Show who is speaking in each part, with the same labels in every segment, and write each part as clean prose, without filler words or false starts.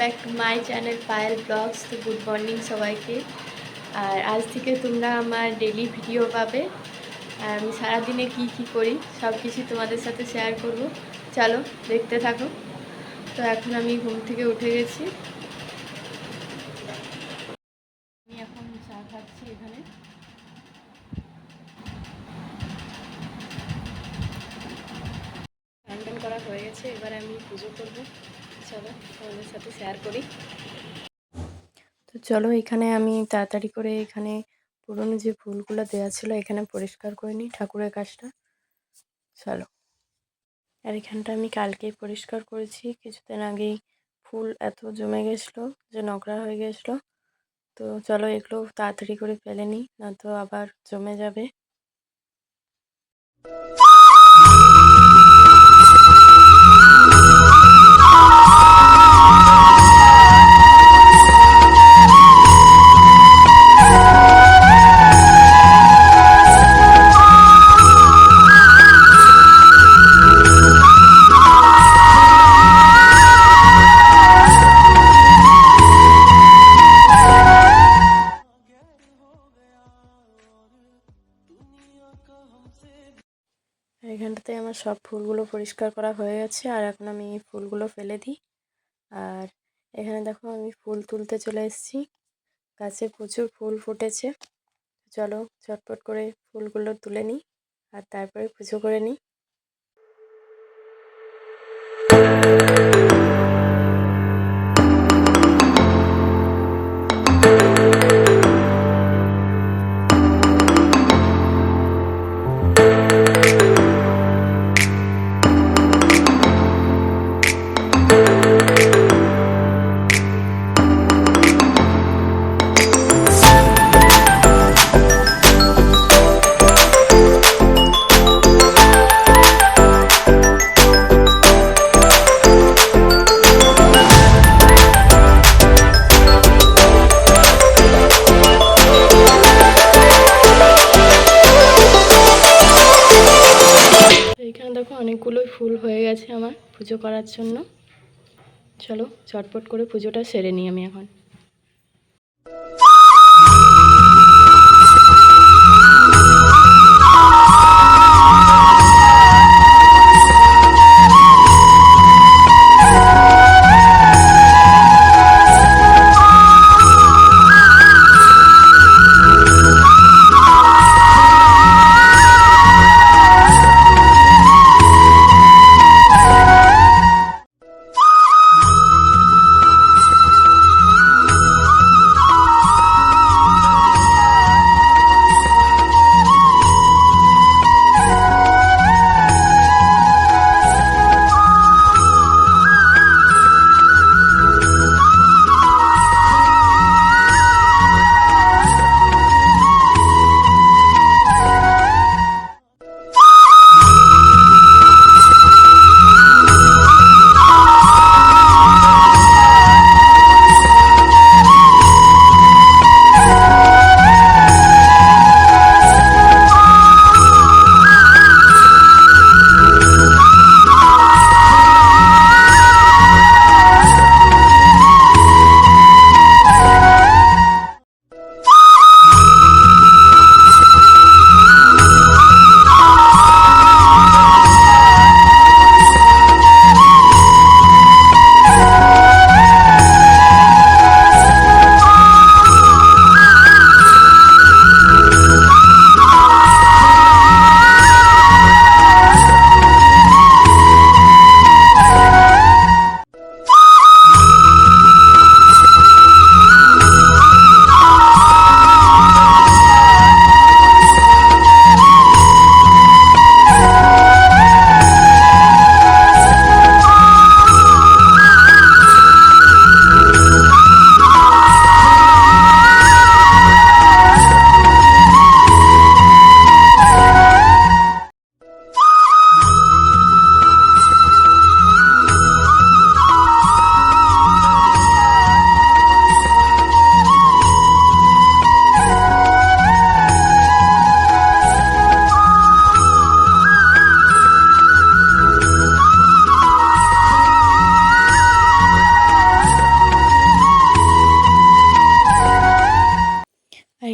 Speaker 1: Back to my channel Payel vlogs. তো good morning সবাইকে। আর আজ থেকে তোমরা আমার ডেলি ভিডিও পাবে। আর আমি সারাদিনে কি করি সব কিছু তোমাদের সাথে শেয়ার করব। চলো দেখতে থাকো। তো এখন আমি ঘুম থেকে উঠে গেছি। আমি এখন চা খাচ্ছি এখানে। স্নান করা হয়ে গেছে, এবার আমি পুজো করবো। চলো তোমাদের সাথে শেয়ার করি। তো চলো এখানে আমি তাড়াতাড়ি করে এখানে পুরনো যে ফুলগুলো দেওয়া ছিল এখানে পরিষ্কার করে নিই ঠাকুরের কাজটা। চলো। আর এখানটা আমি কালকেই পরিষ্কার করেছি, কিছুদিন আগেই ফুল এত জমে গেছিলো যে নোংরা হয়ে গেছিলো। তো চলো এগুলো তাড়াতাড়ি করে ফেলে নিই, না তো আবার জমে যাবে। এখানটাতে আমার সব ফুলগুলো পরিষ্কার করা হয়ে গেছে, আর এখন আমি ফুলগুলো ফেলে দিই। আর এখানে দেখো আমি ফুল তুলতে চলে এসেছি, গাছে প্রচুর ফুল ফুটেছে। চলো চটপট করে ফুলগুলো তুলে নিই আর তারপরে পুজো করে নিই। এখানে দেখো অনেকগুলোই ফুল হয়ে গেছে আমার পুজো করার জন্য। চলো চটপট করে পুজোটা সেরে নিই আমি এখন।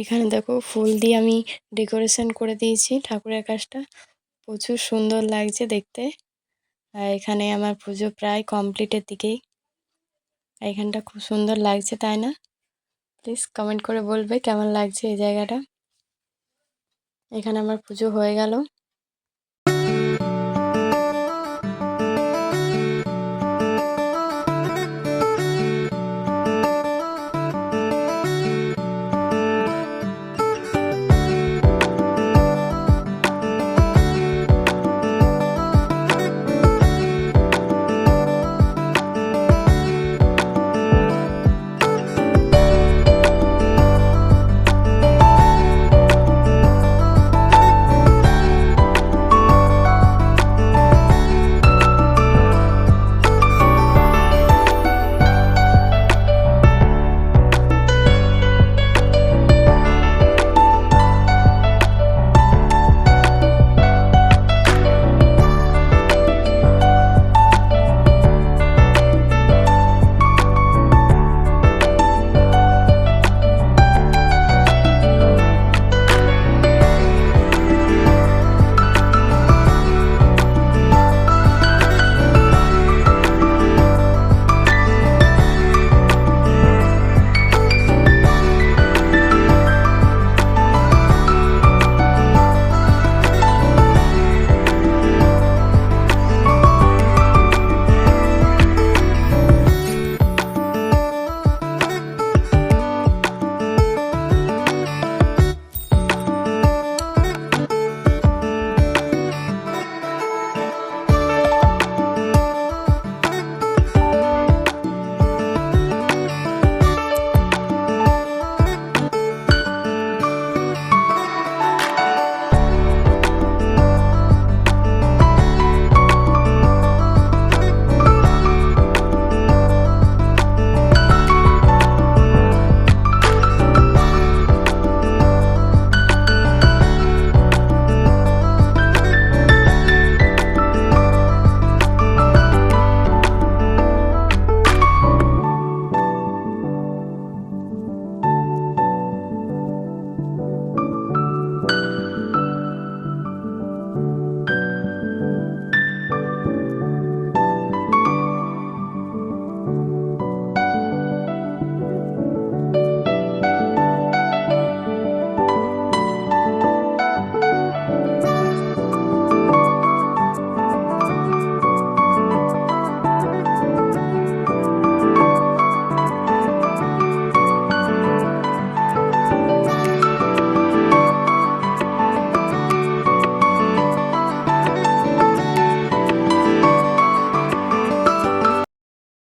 Speaker 1: এখানে দেখো ফুল দিয়ে আমি ডেকোরেশন করে দিয়েছি ঠাকুরের কাছটা, প্রচুর সুন্দর লাগছে দেখতে। আর এখানে আমার পুজো প্রায় কমপ্লিটের দিকেই। এখানটা খুব সুন্দর লাগছে, তাই না? প্লিজ কমেন্ট করে বলবে কেমন লাগছে এই জায়গাটা। এখানে আমার পুজো হয়ে গেল।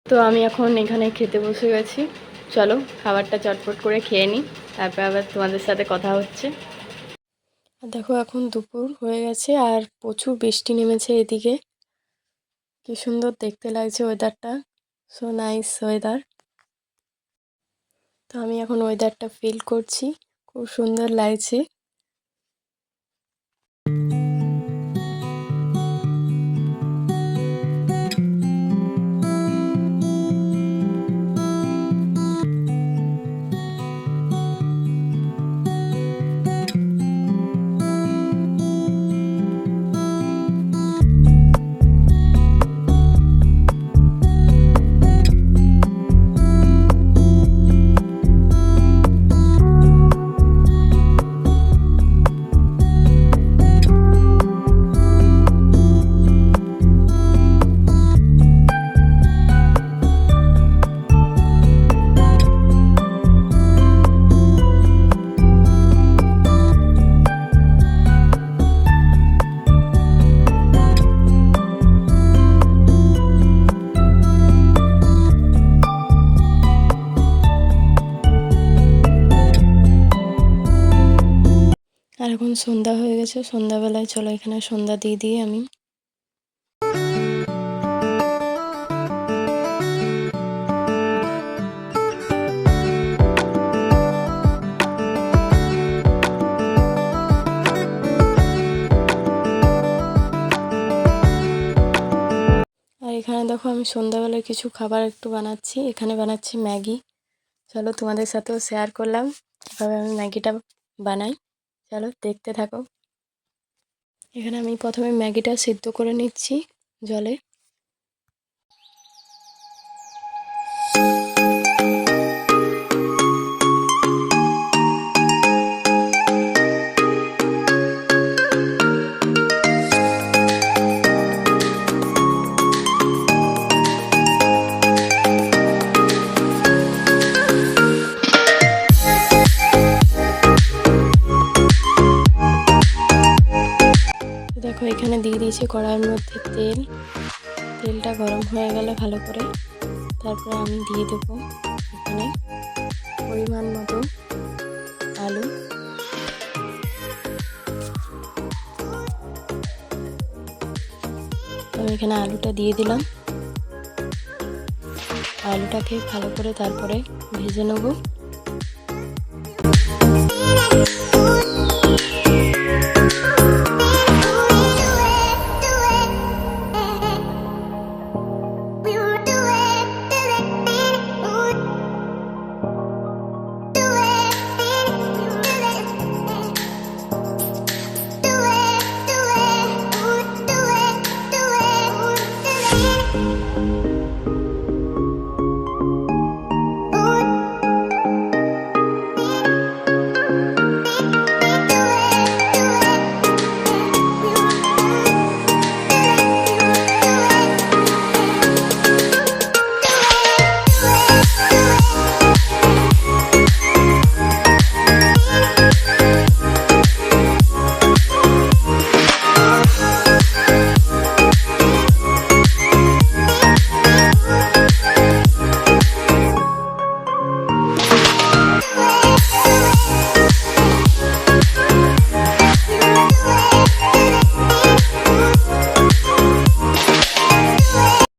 Speaker 1: তো আমি এখন এখানে খেতে বসে গেছি। চলো খাবারটা চটপট করে খেয়ে নিই, তারপর আবার তোমাদের সাথে কথা হচ্ছে। দেখো এখন দুপুর হয়ে গেছে আর প্রচুর বৃষ্টি নেমেছে এদিকে। কি সুন্দর দেখতে লাগছে ওয়েদারটা, সো নাইস ওয়েদার। তো আমি এখন ওয়েদারটা ফিল করছি, খুব সুন্দর লাগছে। আর এখন সন্ধ্যা হয়ে গেছে, সন্ধ্যাবেলায় চলো এখানে সন্ধ্যা দিয়ে দিই আমি। আর এখানে দেখো আমি সন্ধ্যাবেলায় কিছু খাবার একটু বানাচ্ছি। এখানে বানাচ্ছি ম্যাগি, চলো তোমাদের সাথেও শেয়ার করলাম কীভাবে আমি ম্যাগিটা বানাই। চলো দেখতে থাকো। এখানে আমি প্রথমে ম্যাগিটা সিদ্ধ করে নিচ্ছি জলে। দেখো এখানে দিয়ে দিয়েছি কড়াইয়ের মধ্যে তেল। তেলটা গরম হয়ে গেলে ভালো করে তারপরে আমি দিয়ে দেবো এখানে পরিমাণ মতো আলু। আমি এখানে আলুটা দিয়ে দিলাম। আলুটাকে ভালো করে তারপরে ভেজে নেব।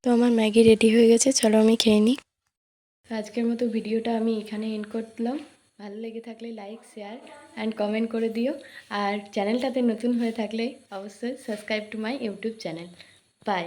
Speaker 1: তো আমার ম্যাগি রেডি হয়ে গেছে, চলো আমি খেয়ে নিই। আজকের মতো ভিডিওটা আমি এখানে এন্ড করলাম। ভালো লেগে থাকলে লাইক, শেয়ার অ্যান্ড কমেন্ট করে দিও। আর চ্যানেলটাতে নতুন হয়ে থাকলে অবশ্যই subscribe to my YouTube channel. By.